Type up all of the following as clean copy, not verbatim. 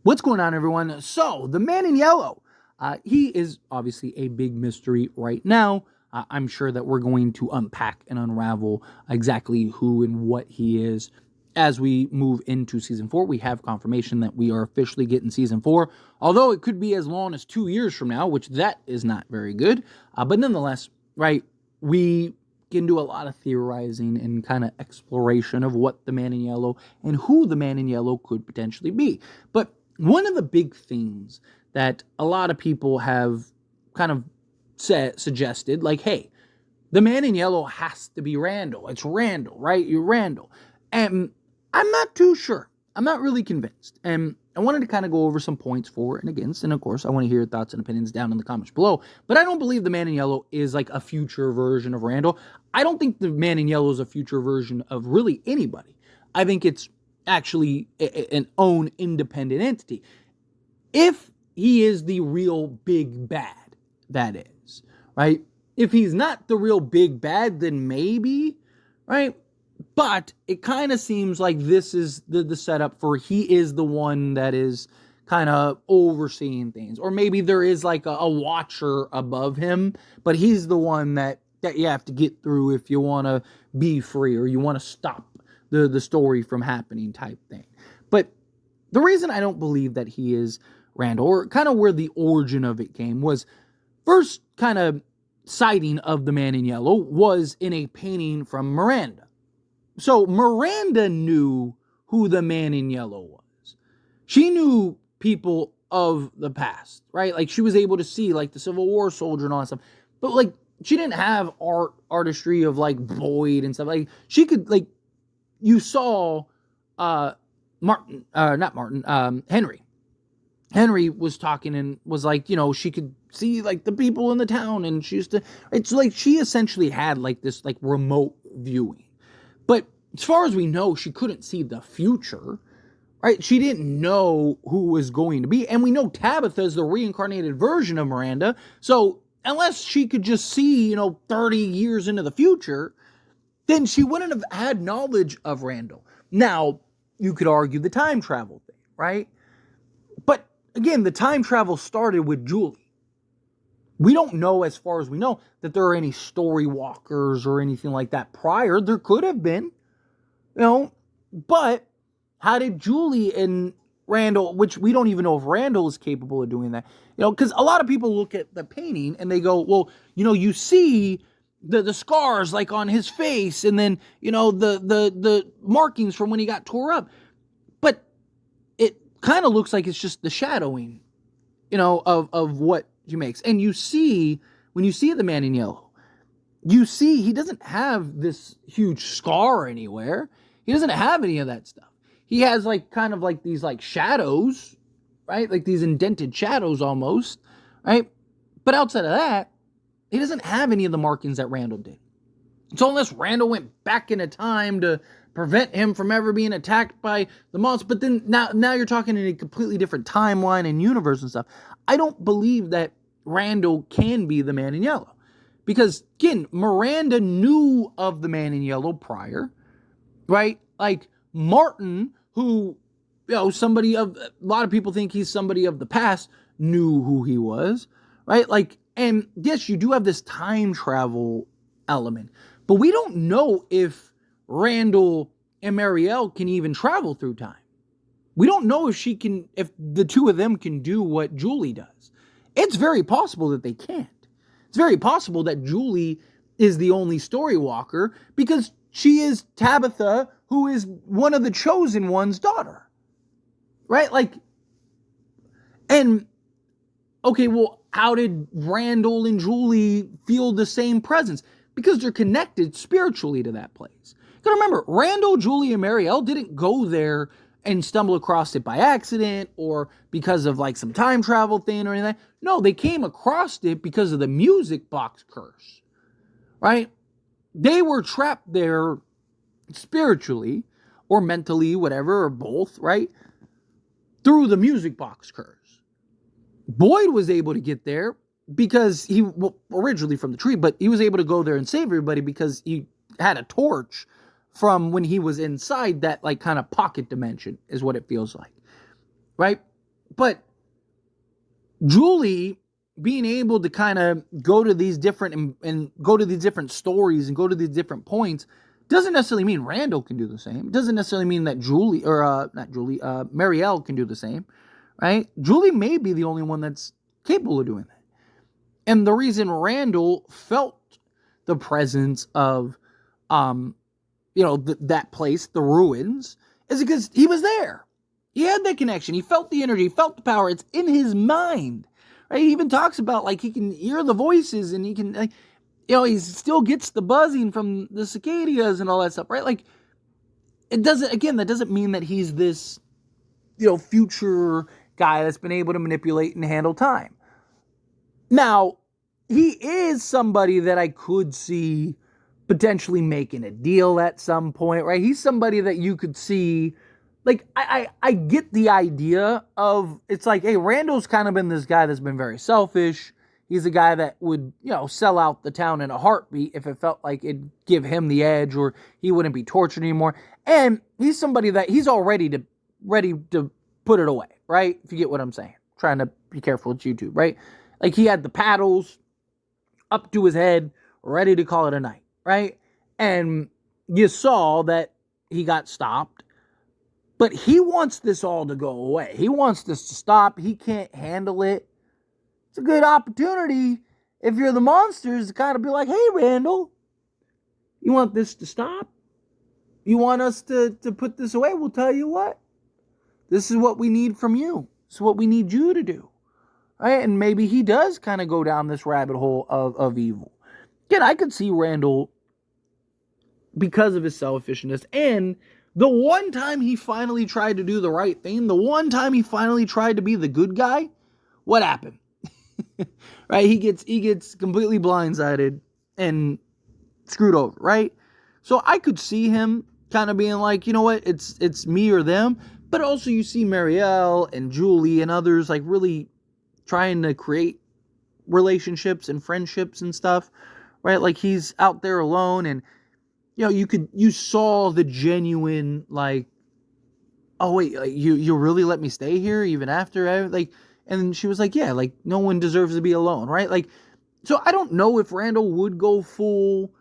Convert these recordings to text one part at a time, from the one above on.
What's going on, everyone? So, the man in yellow, he is obviously a big mystery right now. I'm sure that we're going to unpack and unravel exactly who and what he is as we move into season 4. We have confirmation that we are officially getting season 4, although it could be as long as 2 years from now, which that is not very good. But nonetheless, right, we can do a lot of theorizing and kind of exploration of what the man in yellow and who the man in yellow could potentially be. But one of the big things that a lot of people have kind of suggested, like, hey, the man in yellow has to be Randall. It's Randall, right? You're Randall. And I'm not too sure. I'm not really convinced. And I wanted to kind of go over some points for and against. And of course, I want to hear your thoughts and opinions down in the comments below. But I don't believe the man in yellow is like a future version of Randall. I don't think the man in yellow is a future version of really anybody. I think it's actually an own independent entity. If he is the real big bad, that is, right? If he's not the real big bad, then maybe, right? But it kind of seems like this is the setup for he is the one that is kind of overseeing things. Or maybe there is like a watcher above him, but he's the one that you have to get through if you want to be free or you want to stop the story from happening type thing. But the reason I don't believe that he is Randall, or kind of where the origin of it came, was first kind of sighting of the man in yellow was in a painting from Miranda. So Miranda knew who the man in yellow was. She knew people of the past, right? Like she was able to see like the Civil War soldier and all that stuff. But like she didn't have artistry of like Boyd and stuff. Like she could like, you saw Henry. Henry was talking and was like, you know, she could see like the people in the town and she used to, it's like she essentially had like this like remote viewing. But as far as we know, she couldn't see the future, right? She didn't know who was going to be. And we know Tabitha is the reincarnated version of Miranda. So unless she could just see, 30 years into the future, then she wouldn't have had knowledge of Randall. Now, you could argue the time travel thing, right? But again, the time travel started with Julie. We don't know, as far as we know, that there are any story walkers or anything like that prior. There could have been, but how did Julie and Randall, which we don't even know if Randall is capable of doing that, because a lot of people look at the painting and they go, well, you see the scars like on his face and then, the markings from when he got tore up. But it kind of looks like it's just the shadowing, of what he makes. And you see, when you see the man in yellow, you see he doesn't have this huge scar anywhere. He doesn't have any of that stuff. He has like kind of like these like shadows, right? Like these indented shadows almost, right? But outside of that, he doesn't have any of the markings that Randall did. So unless Randall went back into time to prevent him from ever being attacked by the monster, but then now you're talking in a completely different timeline and universe and stuff. I don't believe that Randall can be the man in yellow. Because, again, Miranda knew of the man in yellow prior, right? Like Martin, who, somebody of, a lot of people think he's somebody of the past, knew who he was, right? Like, and yes, you do have this time travel element, but we don't know if Randall and Marielle can even travel through time. We don't know if the two of them can do what Julie does. It's very possible that they can't. It's very possible that Julie is the only story walker because she is Tabitha, who is one of the chosen one's daughter. Right? Like, and, okay, well, how did Randall and Julie feel the same presence? Because they're connected spiritually to that place. You gotta remember, Randall, Julie, and Marielle didn't go there and stumble across it by accident or because of like some time travel thing or anything. No, they came across it because of the music box curse, right? They were trapped there spiritually or mentally, whatever, or both, right? Through the music box curse. Boyd was able to get there because originally from the tree, but he was able to go there and save everybody because he had a torch from when he was inside that like kind of pocket dimension is what it feels like, right? But Julie being able to kind of go to these different and go to these different stories and go to these different points doesn't necessarily mean Randall can do the same. It doesn't necessarily mean that Marielle can do the same, right? Julie may be the only one that's capable of doing that. And the reason Randall felt the presence of, that place, the ruins, is because he was there. He had that connection. He felt the energy. He felt the power. It's in his mind. Right? He even talks about, like, he can hear the voices and he can, like, he still gets the buzzing from the cicadas and all that stuff, right? Like, that doesn't mean that he's this, future guy that's been able to manipulate and handle time. Now, he is somebody that I could see potentially making a deal at some point, right? He's somebody that you could see, like, I get the idea of, it's like, hey, Randall's kind of been this guy that's been very selfish. He's a guy that would, sell out the town in a heartbeat if it felt like it'd give him the edge or he wouldn't be tortured anymore. And he's somebody that he's all ready to put it away, right? If you get what I'm saying. I'm trying to be careful with YouTube, right? Like, he had the paddles up to his head, ready to call it a night, right? And you saw that he got stopped. But he wants this all to go away. He wants this to stop. He can't handle it. It's a good opportunity, if you're the monsters, to kind of be like, hey, Randall, you want this to stop? You want us to put this away? We'll tell you what. This is what we need from you. This is what we need you to do. Right? And maybe he does kind of go down this rabbit hole of evil. Again, I could see Randall, because of his selfishness, and the one time he finally tried to do the right thing, the one time he finally tried to be the good guy, what happened? Right? He gets completely blindsided and screwed over, right? So I could see him kind of being like, you know what, it's me or them. But also you see Marielle and Julie and others like really trying to create relationships and friendships and stuff, right? Like, he's out there alone, and you saw the genuine, like, oh wait, like, you really let me stay here even after and she was like, yeah, like, no one deserves to be alone, right? Like, so I don't know if Randall would go full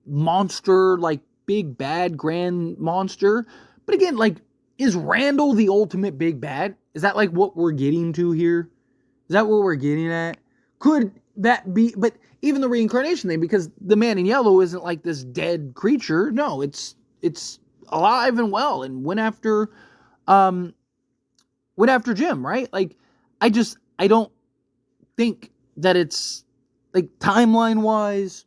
monster, like, big bad grand monster. But again, like, is Randall the ultimate big bad? Is that like what we're getting to here? Is that what we're getting at? Could that be? But even the reincarnation thing, because the man in yellow isn't like this dead creature. No, it's alive and well and went after Jim, right? Like, I don't think that it's, like, timeline wise,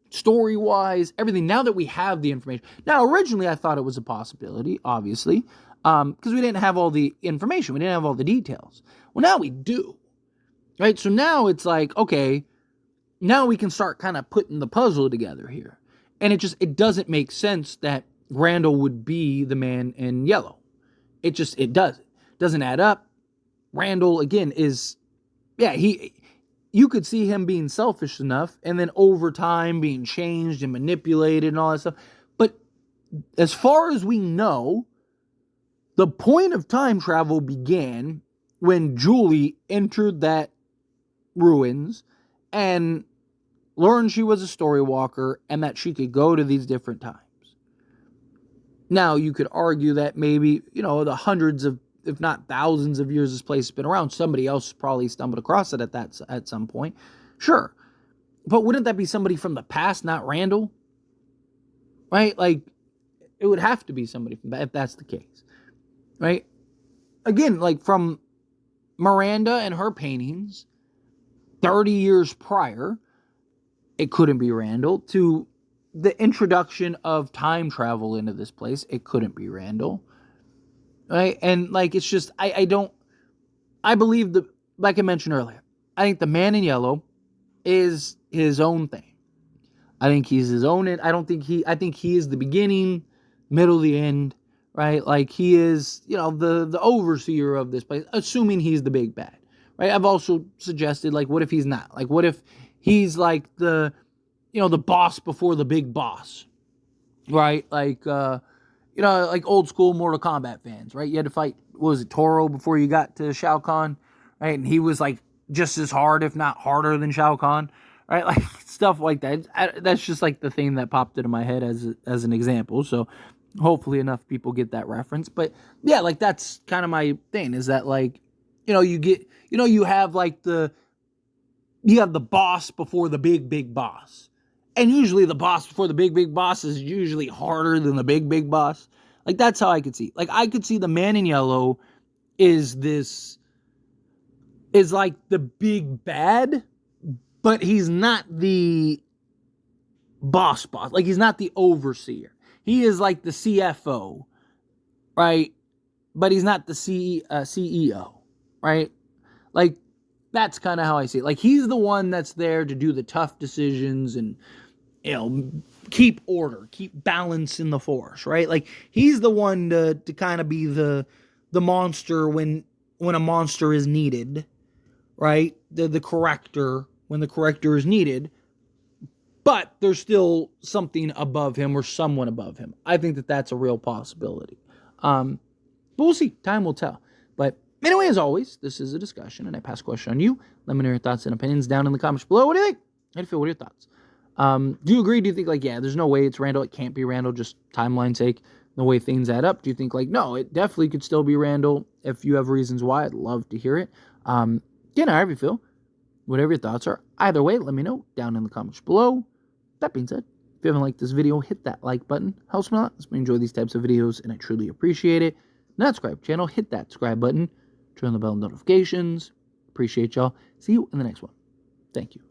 story wise, everything. Now that we have the information. Now, originally I thought it was a possibility, obviously, because we didn't have all the information. We didn't have all the details. Well, now we do, right? So now it's like, okay, now we can start kind of putting the puzzle together here. And it doesn't make sense that Randall would be the man in yellow. It doesn't add up. Randall, again, you could see him being selfish enough, and then over time being changed and manipulated and all that stuff. But as far as we know, the point of time travel began when Julie entered that ruins and learned she was a story walker and that she could go to these different times. Now, you could argue that maybe, the hundreds of, if not thousands of years this place has been around, somebody else probably stumbled across it at some point. Sure. But wouldn't that be somebody from the past, not Randall? Right? Like, it would have to be somebody from that, if that's the case. Right? Again, like, from Miranda and her paintings 30 years prior, it couldn't be Randall, to the introduction of time travel into this place, it couldn't be Randall. Right? And, like, it's just, I believe like I mentioned earlier, I think the man in yellow is his own thing. I think he's his own, I think he is the beginning, middle, the end, right? Like, he is, the overseer of this place, assuming he's the big bad, right? I've also suggested, like, what if he's not? Like, what if he's, like, the boss before the big boss, right? Like, like old school Mortal Kombat fans, right? You had to fight, what was it, Toro before you got to Shao Kahn, right? And he was like just as hard, if not harder than Shao Kahn, right? Like stuff like that. That's just like the thing that popped into my head as an example. So hopefully enough people get that reference. But yeah, like that's kind of my thing, is that like, you get, you have like you have the boss before the big boss. And usually the boss before the big boss is usually harder than the big boss. Like that's how I could see. Like I could see the Man in Yellow is like the big bad, but he's not the boss. Like he's not the overseer. He is like the CFO, right? But he's not the CEO, right? Like that's kind of how I see it. Like he's the one that's there to do the tough decisions and keep order, keep balance in the force, right? Like he's the one to kind of be the monster when a monster is needed, right? The corrector when the corrector is needed. But there's still something above him or someone above him. I think that that's a real possibility. But we'll see. Time will tell. But anyway, as always, this is a discussion, and I pass a question on you. Let me know your thoughts and opinions down in the comments below. What do you think? How do you feel? What are your thoughts? Do you agree? Do you think, like, yeah, there's no way it's Randall. It can't be Randall, just timeline's sake, the way things add up? Do you think, like, no, it definitely could still be Randall? If you have reasons why, I'd love to hear it. However you feel. Whatever your thoughts are. Either way, let me know down in the comments below. That being said, if you haven't liked this video, hit that like button. Helps me a lot. Helps me enjoy these types of videos, and I truly appreciate it. Not subscribe channel, hit that subscribe button. Turn on the bell notifications. Appreciate y'all. See you in the next one. Thank you.